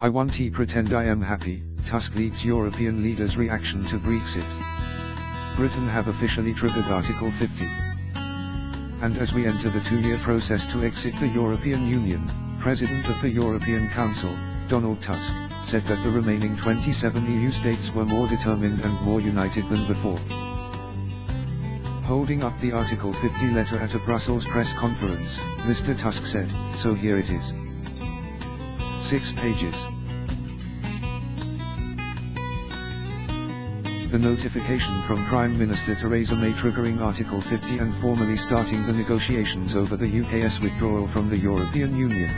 I won't pretend I am happy. Tusk leads European leaders' reaction to Brexit. Britain have officially triggered Article 50. And as we enter the 2-year process to exit the European Union, President of the European Council, Donald Tusk, said that the remaining 27 EU states were more determined and more united than before. Holding up the Article 50 letter at a Brussels press conference, Mr. Tusk said, "So here it is. 6 pages. The notification from Prime Minister Theresa May triggering Article 50 and formally starting the negotiations over the UK's withdrawal from the European Union.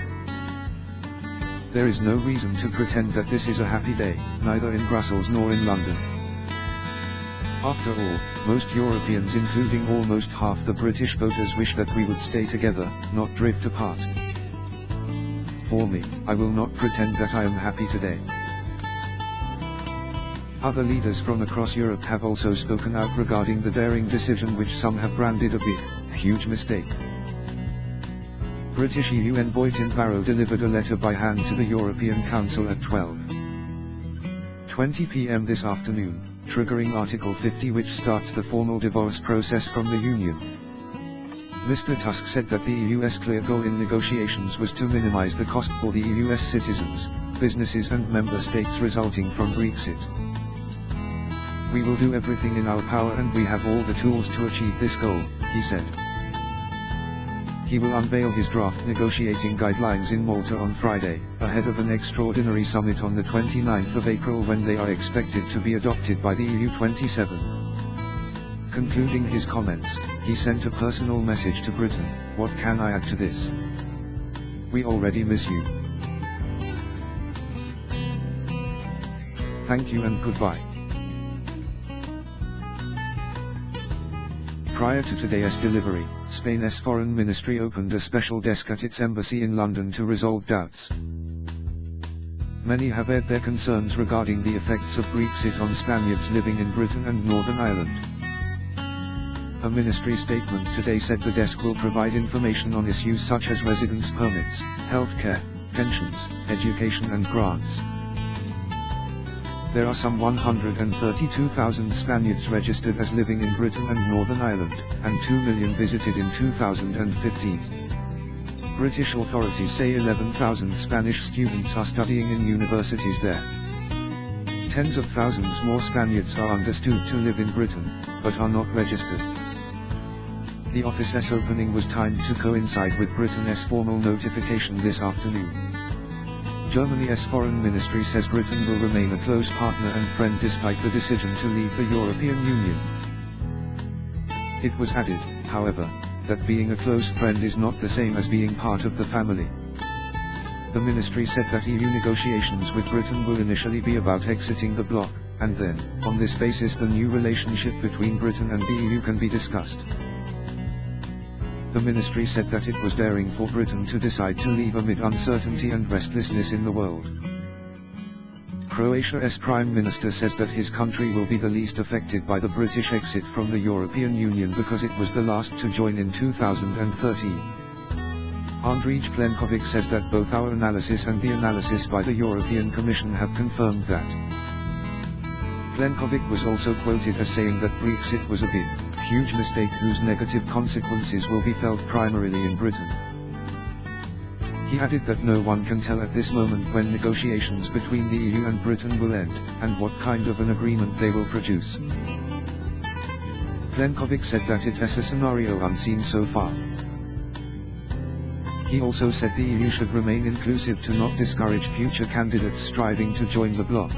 There is no reason to pretend that this is a happy day, neither in Brussels nor in London. After all, most Europeans, including almost half the British voters, wish that we would stay together, not drift apart. For me, I will not pretend that I am happy today." Other leaders from across Europe have also spoken out regarding the daring decision, which some have branded a big, huge mistake. British EU envoy Tim Barrow delivered a letter by hand to the European Council at 12:20 p.m. this afternoon, triggering Article 50, which starts the formal divorce process from the Union. Mr. Tusk said that the EU's clear goal in negotiations was to minimize the cost for the EU's citizens, businesses and member states resulting from Brexit. "We will do everything in our power and we have all the tools to achieve this goal," he said. He will unveil his draft negotiating guidelines in Malta on Friday, ahead of an extraordinary summit on the 29th of April when they are expected to be adopted by the EU 27. Concluding his comments, he sent a personal message to Britain: "What can I add to this? We already miss you. Thank you and goodbye." Prior to today's delivery, Spain's Foreign Ministry opened a special desk at its embassy in London to resolve doubts. Many have aired their concerns regarding the effects of Brexit on Spaniards living in Britain and Northern Ireland. A ministry statement today said the desk will provide information on issues such as residence permits, healthcare, pensions, education and grants. There are some 132,000 Spaniards registered as living in Britain and Northern Ireland, and 2 million visited in 2015. British authorities say 11,000 Spanish students are studying in universities there. Tens of thousands more Spaniards are understood to live in Britain, but are not registered. The office's opening was timed to coincide with Britain's formal notification this afternoon. Germany's foreign ministry says Britain will remain a close partner and friend despite the decision to leave the European Union. It was added, however, that being a close friend is not the same as being part of the family. The ministry said that EU negotiations with Britain will initially be about exiting the bloc, and then, on this basis, the new relationship between Britain and the EU can be discussed. The ministry said that it was daring for Britain to decide to leave amid uncertainty and restlessness in the world. Croatia's Prime Minister says that his country will be the least affected by the British exit from the European Union because it was the last to join in 2013. Andrej Plenković says that both our analysis and the analysis by the European Commission have confirmed that. Plenković was also quoted as saying that Brexit was a big, huge mistake whose negative consequences will be felt primarily in Britain. He added that no one can tell at this moment when negotiations between the EU and Britain will end, and what kind of an agreement they will produce. Plenković said that it is a scenario unseen so far. He also said the EU should remain inclusive to not discourage future candidates striving to join the bloc.